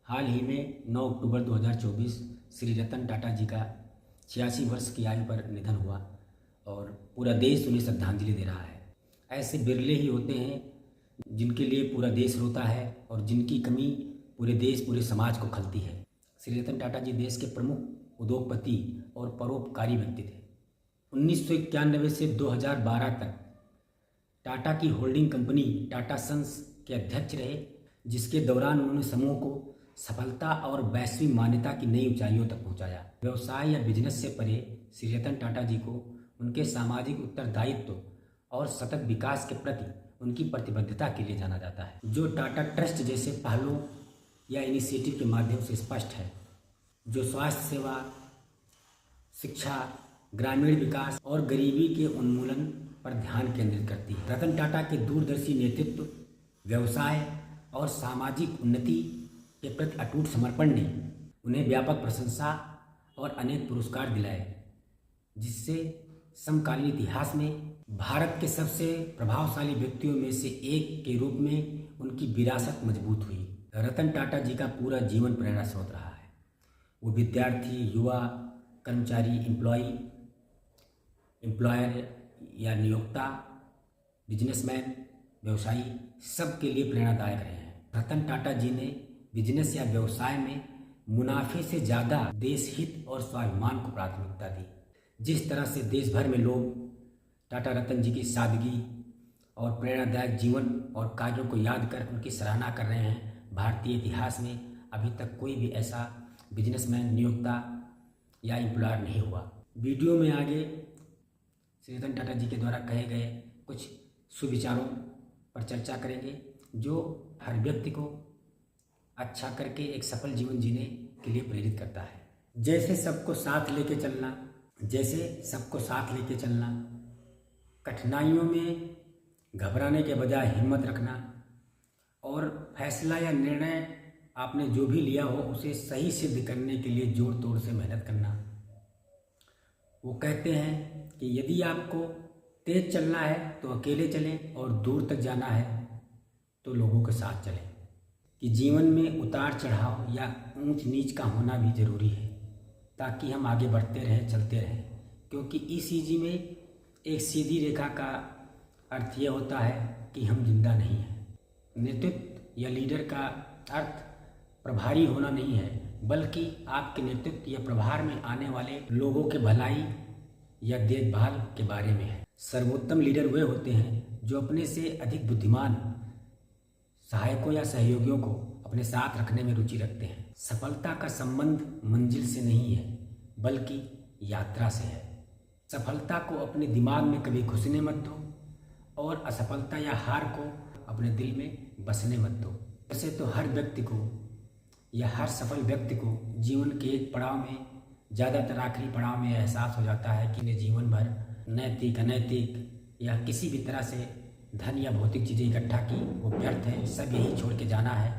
हाल ही में 9 अक्टूबर 2024 श्री रतन टाटा जी का 86 वर्ष की आयु पर निधन हुआ और पूरा देश उन्हें श्रद्धांजलि दे रहा है। ऐसे बिरले ही होते हैं जिनके लिए पूरा देश रोता है और जिनकी कमी पूरे देश पूरे समाज को खलती है। श्री रतन टाटा जी देश के प्रमुख उद्योगपति और परोपकारी व्यक्ति थे। 1991 से 2012 तक टाटा की होल्डिंग कंपनी टाटा सन्स के अध्यक्ष रहे, जिसके दौरान उन्होंने समूह को सफलता और वैश्विक मान्यता की नई ऊंचाइयों तक पहुंचाया। व्यवसाय या बिजनेस से परे श्री रतन टाटा जी को उनके सामाजिक उत्तरदायित्व और सतत विकास के प्रति उनकी प्रतिबद्धता के लिए जाना जाता है, जो टाटा ट्रस्ट जैसे पहलों या इनिशिएटिव के माध्यम से स्पष्ट है, जो स्वास्थ्य सेवा, शिक्षा, ग्रामीण विकास और गरीबी के उन्मूलन पर ध्यान केंद्रित करती है। रतन टाटा के दूरदर्शी नेतृत्व, व्यवसाय और सामाजिक उन्नति के प्रति अटूट समर्पण ने उन्हें व्यापक प्रशंसा और अनेक पुरस्कार दिलाए, जिससे समकालीन इतिहास में भारत के सबसे प्रभावशाली व्यक्तियों में से एक के रूप में उनकी विरासत मजबूत हुई। रतन टाटा जी का पूरा जीवन प्रेरणा स्रोत रहा है। वो विद्यार्थी, युवा, कर्मचारी, एम्प्लॉयर या नियोक्ता, बिजनेसमैन, व्यवसायी सबके लिए प्रेरणादायक रहे हैं। रतन टाटा जी ने बिजनेस या व्यवसाय में मुनाफे से ज़्यादा देश हित और स्वाभिमान को प्राथमिकता दी। जिस तरह से देश भर में लोग टाटा रतन जी की सादगी और प्रेरणादायक जीवन और कार्यों को याद कर उनकी सराहना कर रहे हैं, भारतीय इतिहास में अभी तक कोई भी ऐसा बिजनेसमैन, नियोक्ता या एम्प्लॉयर नहीं हुआ। वीडियो में आगे श्री रतन टाटा जी के द्वारा कहे गए कुछ सुविचारों पर चर्चा करेंगे, जो हर व्यक्ति को अच्छा करके एक सफल जीवन जीने के लिए प्रेरित करता है। जैसे सबको साथ लेके चलना, कठिनाइयों में घबराने के बजाय हिम्मत रखना और फैसला या निर्णय आपने जो भी लिया हो उसे सही सिद्ध करने के लिए जोर तोड़ से मेहनत करना। वो कहते हैं कि यदि आपको तेज चलना है तो अकेले चलें और दूर तक जाना है तो लोगों के साथ चलें। कि जीवन में उतार चढ़ाव या ऊंच नीच का होना भी ज़रूरी है, ताकि हम आगे बढ़ते रहें, चलते रहें। क्योंकि ईसीजी में एक सीधी रेखा का अर्थ यह होता है कि हम जिंदा नहीं हैं। नेतृत्व या लीडर का अर्थ प्रभारी होना नहीं है, बल्कि आपके नेतृत्व या प्रभार में आने वाले लोगों के भलाई या देखभाल के बारे में है। सर्वोत्तम लीडर वे होते हैं जो अपने से अधिक बुद्धिमान सहायकों या सहयोगियों को अपने साथ रखने में रुचि रखते हैं। सफलता का संबंध मंजिल से नहीं है, बल्कि यात्रा से है। सफलता को अपने दिमाग में कभी घुसने मत दो और असफलता या हार को अपने दिल में बसने मत दो। वैसे तो हर व्यक्ति को या हर सफल व्यक्ति को जीवन के एक पड़ाव में, ज़्यादातर आखिरी पड़ाव में एहसास हो जाता है कि उन्हें जीवन भर नैतिक, अनैतिक या किसी भी तरह से धन या भौतिक चीज़ें इकट्ठा की वो व्यर्थ है, सब यही छोड़ के जाना है।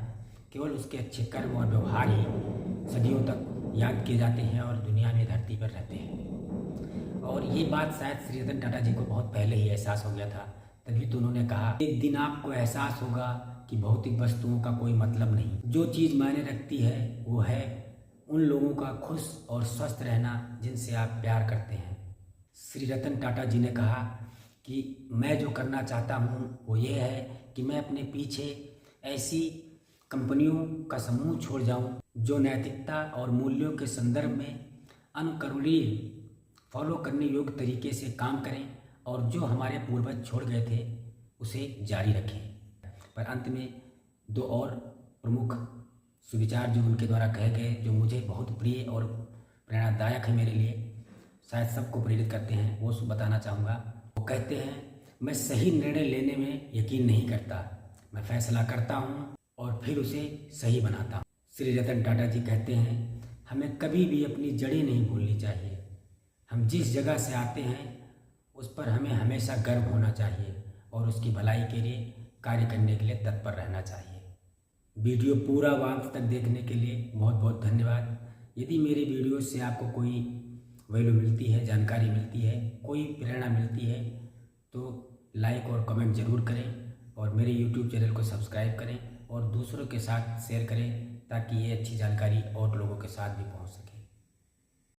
केवल उसके अच्छे कर्म और व्यवहार ही सदियों तक याद किए जाते हैं और दुनिया में धरती पर रहते हैं। और ये बात शायद श्री रतन टाटा जी को बहुत पहले ही एहसास हो गया था, तभी तो उन्होंने कहा, एक दिन आपको एहसास होगा कि भौतिक वस्तुओं का कोई मतलब नहीं। जो चीज़ मायने रखती है वो है उन लोगों का खुश और स्वस्थ रहना जिनसे आप प्यार करते हैं। श्री रतन टाटा जी ने कहा कि मैं जो करना चाहता हूँ वो ये है कि मैं अपने पीछे ऐसी कंपनियों का समूह छोड़ जाऊँ जो नैतिकता और मूल्यों के संदर्भ में अनुकरणीय, फॉलो करने योग्य तरीके से काम करें और जो हमारे पूर्वज छोड़ गए थे उसे जारी रखें। पर अंत में दो और प्रमुख सुविचार जो उनके द्वारा कहे गए, जो मुझे बहुत प्रिय और प्रेरणादायक है, मेरे लिए शायद सबको प्रेरित करते हैं, वो बताना चाहूँगा। वो कहते हैं, मैं सही निर्णय लेने में यकीन नहीं करता, मैं फैसला करता हूँ और फिर उसे सही बनाता हूँ। श्री रतन टाटा जी कहते हैं, हमें कभी भी अपनी जड़ें नहीं भूलनी चाहिए। हम जिस जगह से आते हैं उस पर हमें हमेशा गर्व होना चाहिए और उसकी भलाई के लिए कार्य करने के लिए तत्पर रहना चाहिए। वीडियो पूरा अंत तक देखने के लिए बहुत बहुत धन्यवाद। यदि मेरे वीडियो से आपको कोई वैल्यू मिलती है, जानकारी मिलती है, कोई प्रेरणा मिलती है तो लाइक और कमेंट ज़रूर करें और मेरे YouTube चैनल को सब्सक्राइब करें और दूसरों के साथ शेयर करें ताकि ये अच्छी जानकारी और लोगों के साथ भी पहुंच सके।